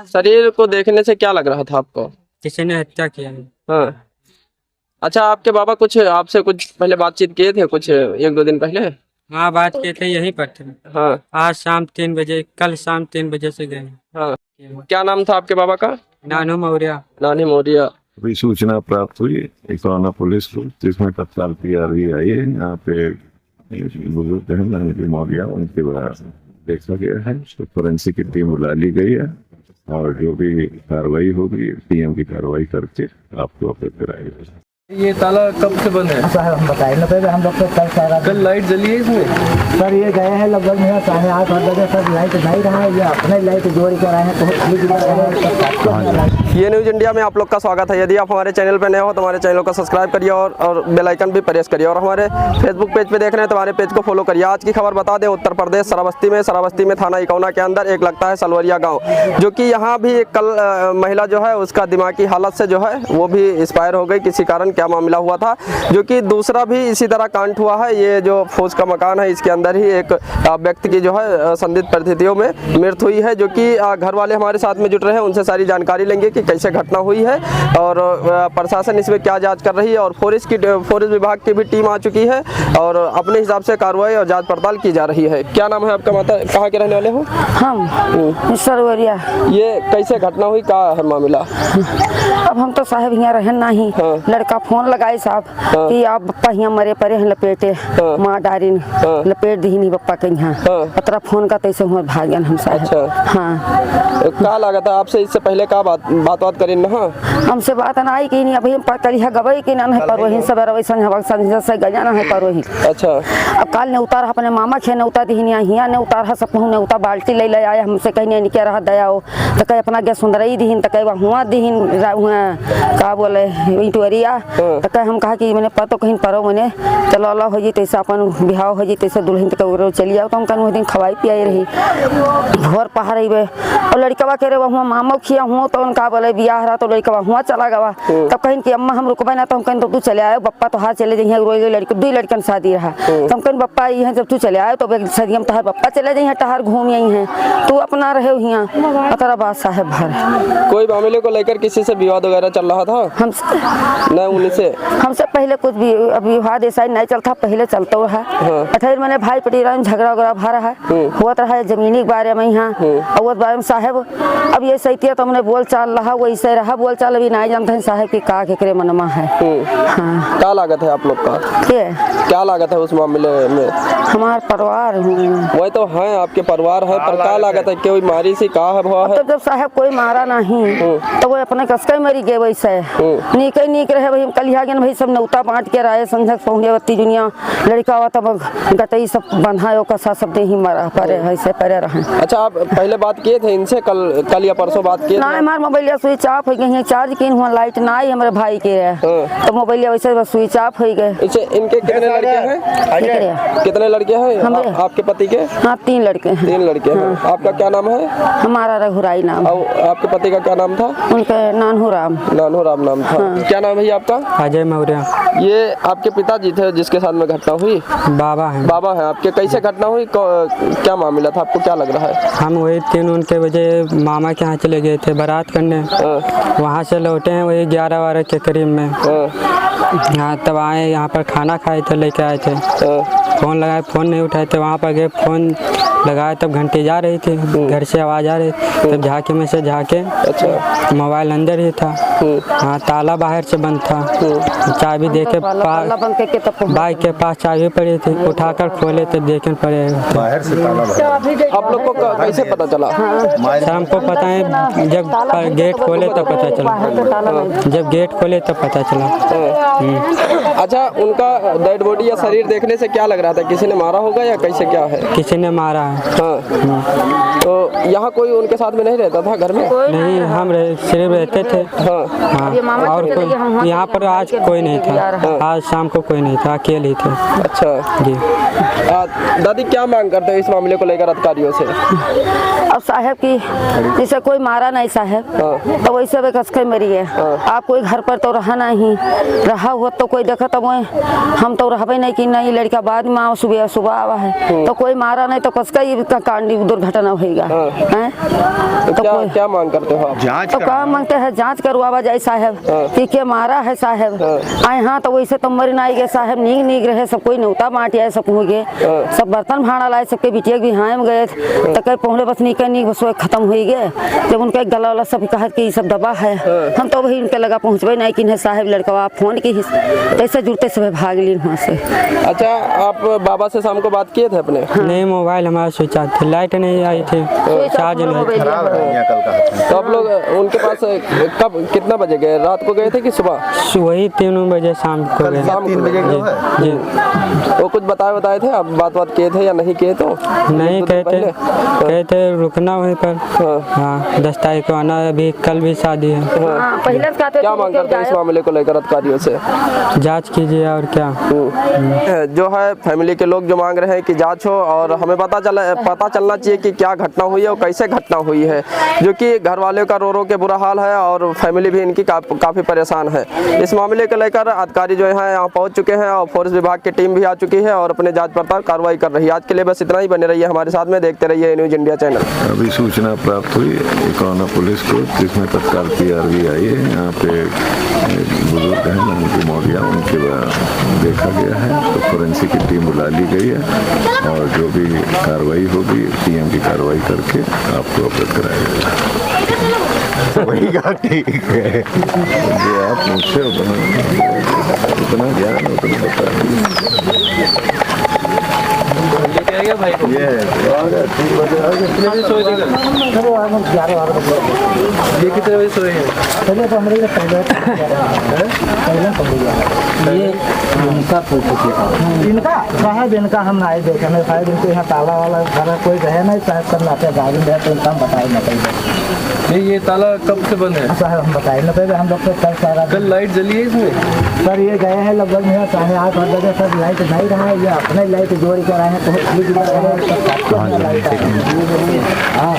शरीर को देखने से क्या लग रहा था आपको? किसी ने हत्या किया है। हाँ। अच्छा, आपके बाबा कुछ आपसे कुछ पहले बातचीत किए थे, कुछ 1-2 दिन पहले? हाँ, बात किए थे, यहीं पर थे। हाँ आज शाम 3 बजे, कल शाम 3 बजे से गए। हाँ। क्या नाम था आपके बाबा का? नानू मौर्य। नानी मौर्य। अभी सूचना प्राप्त हुई इकोना पुलिस को, जिसमें तत्काल PRV आई है। यहाँ पे बुजुर्ग हैं नानी मौर्य, उनके बाद देखा गया है, तो फोरेंसिक की टीम बुला ली गई है और जो भी कार्रवाई होगी PM की कार्रवाई करके आपको अवगत कराएगी। ये ताला कब से बंद है? सर हम बताए ना पहले, हम लोग तो कल सारा कल लाइट जली है इसमें? सर ये गए हैं लगभग मेरा 8:30 बजे, सर लाइट नहीं रहा है, ये अपने लाइट जोड़ कर आए हैं तो ये न्यूज इंडिया में आप लोग का स्वागत है। यदि आप हमारे चैनल पर नए हो तो हमारे चैनल को सब्सक्राइब करिए और बेल आइकन भी प्रेस करिए, और हमारे फेसबुक पेज पे देख रहे हैं तो हमारे पेज को फॉलो करिए। आज की खबर बता दें, उत्तर प्रदेश श्रावस्ती में थाना इकोना के अंदर एक लगता है सलवरिया गाँव, जो कि यहाँ भी एक कल महिला जो है उसका दिमागी हालत से जो है वो भी एक्सपायर हो गई। किसी कारण क्या मामला हुआ था, जो कि दूसरा भी इसी तरह कांड हुआ है। ये जो फौज का मकान है इसके अंदर ही एक व्यक्ति की जो है संदिग्ध परिस्थितियों में मृत्यु हुई है, जो कि घर वाले हमारे साथ में जुट रहे हैं। उनसे सारी जानकारी लेंगे कि कैसे घटना हुई है और प्रशासन इसमें क्या जांच कर रही है, और फॉरेस्ट विभाग की भी टीम आ चुकी है और अपने हिसाब से कार्रवाई और जांच पड़ताल की जा रही है। क्या नाम है आपका माता? कहाँ के रहने वाले हो? हम सरवरिया। ये कैसे घटना हुई, क्या है मामला? अब हम तो साहब यहाँ रहन नहीं। हाँ। लड़का फोन लगाए साहब कि आप बप्पा यहाँ मरे परे हैं, लपेटे माँ डारिन लपेट दी नहीं बप्पा के यहाँ। पतरा फोन का तैसे हुआ भाग्यन हम साहब। अच्छा। हाँ। क्या लगा था आपसे इससे पहले, क्या बात करें ना? हमसे बात ना आई कि नहीं, अभी करिया गवई कि ना है पर वही सब से गया ना है पर वही। अच्छा। अब काल ने उतार अपने मामा खे ने उतार दी हिया ने उतार सब ने उतार बाल्टी ले ले आया हमसे कहीं नहीं क्या रहा दया हो तो कहीं अपना गैस सुंदरई दीन तो कहीं हुआ दीन का बोले इटवरिया तो कहीं हम कहा कि मैंने पतो कहीं परो मैंने चलो अल्लाह हो जी तैसे अपन बिहाव हो जी तैसे दुल्हन तक चली जाओ तो हम कहीं दिन खवाई पियाई रही घर पहाड़ रही और लड़कवा कह रहे वहाँ मामो खिया हुआ तो उनका बोले बियाह रहा तो लड़कवा हुआ चला गवा तब कहीं कि अम्मा हम रुकबे ना तो हम कहीं तो तू चले आए बप्पा तो हाथ चले जाइए रोई गई लड़की 2 लड़कन शादी रहा तो हम कहीं बप्पा ये जब तू चले आए तो सदी हम तहार बप्पा चले जाइए टहार घूम यही है तू अपना रहे यहाँ अतरा बात साहेब भर। कोई मामले को लेकर किसी से विवाद वगैरह चल रहा था? नहीं, उनसे हमसे पहले कुछ भी विवाद ऐसा नहीं चलता, पहले चलता रहा। 18 मैंने भाई पटीरा में झगड़ा वगड़ा भा रहा हुआ रहा है जमीनी के बारे में यहाँ और वो बारे में साहेब अब ये सही तो हमने बोल चाल रहा वैसे रहा बोल चाल अभी नहीं जानते हैं साहेब की का केकरे मनमा है। हाँ। क्या लागत है आप लोग का? क्या लागत है उस मामले में? हमारा परिवार वही तो है, आपके परिवार है, पर क्या लागत है? कोई मारी सी का है भवा है? तो जब साहेब कोई मारा नहीं तो वो अपने कसके मरी गए वैसे नीक रहे भाई कलिया गए भाई सब नौता बांट के रहे संझक पहुंचे दुनिया लड़का हुआ तब गटई सब बंधायो कसा सब ही मरा परे ऐसे परे रहे। अच्छा, आप पहले बात किए थे इनसे? कल या परसों बात किए? ना हमारे मोबाइल स्विच ऑफ हो गई, चार्ज की हुआ लाइट ना आई हमारे भाई के तो मोबाइल वैसे स्विच ऑफ हो गए। इनके कितने लड़के हैं? कितने लड़के हैं आपके पति के? हाँ 3 लड़के हैं। 3 लड़के हैं। आपका क्या नाम है? हमारा रघुराई नाम। और आपके पति का क्या नाम था? उनका नानू राम नाम था। क्या नाम है आपका? अजय मौर्य। ये आपके पिताजी थे जिसके साथ में घटना हुई? बाबा हैं। बाबा हैं आपके। कैसे घटना हुई, क्या मामला था, आपको क्या लग रहा है? हम वही 3 उनके वजह मामा के यहाँ चले गए थे बारात करने, वहाँ से लौटे हैं वही 11-12 के करीब में। हाँ, तब आए यहाँ पर खाना खाए थे, लेके आए थे, फ़ोन लगाए, फ़ोन नहीं उठाए थे, वहाँ पर गए फ़ोन लगाए तब घंटी जा रही थी, घर से आवाज़ आ रही थी, तब झाँके में से झाँके। अच्छा। मोबाइल अंदर ही था। हाँ, ताला बाहर से बंद था, चाबी देखे बाइक के पास चाबी पड़ी थी, उठाकर खोले तब देखे पड़े बाहर से ताला। आप लोग को कैसे पता चला? सर हमको पता है जब गेट खोले तब पता चला, जब गेट खोले तब पता चला। अच्छा, उनका डेड बॉडी या शरीर देखने से क्या लग रहा था, किसी ने मारा होगा या कैसे क्या है? किसी ने मारा है। हाँ। तो यहाँ कोई उनके साथ में नहीं रहता था घर में? नहीं, हम सिर्फ रहते थे। हाँ, और कोई यहाँ पर आज कोई नहीं था। आज शाम को कोई नहीं था, अकेले ही थे। अच्छा जी। दादी क्या मांग करते हो इस मामले को लेकर अधिकारियों से? अब साहब की जैसे कोई मारा नहीं साहब तो वैसे भी कसके मरी है। आप कोई घर पर तो रहा नहीं, रहा हुआ तो कोई देखा तब हम तो रहबे नहीं कि नहीं लड़का बाद में सुबह आवा है तो कोई मारा नहीं तो कसके कई कांड दुर्घटना होगा हैं तो क्या मांग करते हो आप? तो क्या मांगते हैं जांच करवावा जाए साहब कि के मारा है साहब आए हाँ तो वैसे तो मरी ना गए साहब नींग नीग रहे सब कोई नौता बांट आए सब हो गए सब बर्तन भाड़ा लाए सबके बिटिया भी हाँ में गए तो कई पहुँचे बस नीक नीक बस खत्म हो गए जब उनका गला वाला सब कहा कि ये सब दबा है हम तो वही उनके लगा पहुँचबे नहीं कि साहब लड़का फोन की कैसे जुड़ते सब भाग ली वहाँ से। अच्छा आप बाबा से शाम को बात किए थे अपने? नहीं, मोबाइल हमारा स्विच ऑफ थे, लाइट नहीं आई थी, चार्ज नहीं था। तो आप लोग उनके पास कब कितना बजे गए? रात को गए थे कि सुबह? वही 3 बजे शाम को गए। शाम 3 बजे जी। वो कुछ बताए थे आप बात किए थे या नहीं किए? तो नहीं कहते रुकना वहीं पर। हाँ 10 तारीख को आना, अभी कल भी शादी है। क्या मांग करते हैं इस मामले को लेकर अधिकारियों से? जांच कीजिए और क्या। जो है फैमिली के लोग जो मांग रहे हैं कि जांच हो और हमें पता चलना चाहिए कि क्या घटना हुई है और कैसे घटना हुई है, जो कि घर वालों का रो के बुरा हाल है और फैमिली भी इनकी काफ़ी परेशान है। इस मामले को लेकर अधिकारी जो है यहाँ पहुँच चुके हैं और फोर्स विभाग की टीम भी आ चुकी है और अपने जाँच पड़ताल कार्रवाई कर रही है। आज के लिए बस इतना ही, बने रहिए हमारे साथ में, देखते रहिए न्यूज़ इंडिया चैनल। अभी सूचना प्राप्त हुई इकोना पुलिस को, जिसमें तत्काल PRV आई है। यहाँ पे बुजुर्ग हैं उनकी मौत गया, उनके देखा गया है, तो फोरेंसिक की टीम बुला ली गई है और जो भी कार्रवाई होगी PM की कार्रवाई करके आपको अवगत कराया जाएगा। वही का ठीक है, जो आप मुझसे उतना ज्ञान उतना बता ये कितने बजे सोए हैं? चलिए तो हमारे पहले इनका साहब इनका हम आए देखे नहीं साहब, इनको यहाँ ताला वाला घर कोई रहे नहीं साहब, सब नाते गाड़ी रहे तो इनका हम बताए न पाएंगे। ये ताला कब से बंद है? साहब हम बताए न पाएंगे, हम लोग तो कल सारा कल लाइट जली है इसमें? सर ये गए हैं लगभग मेरा 8:30 बजे, सर लाइट नहीं रहा है, ये अपने लाइट जोड़ कर आए हैं तो लाइट हाँ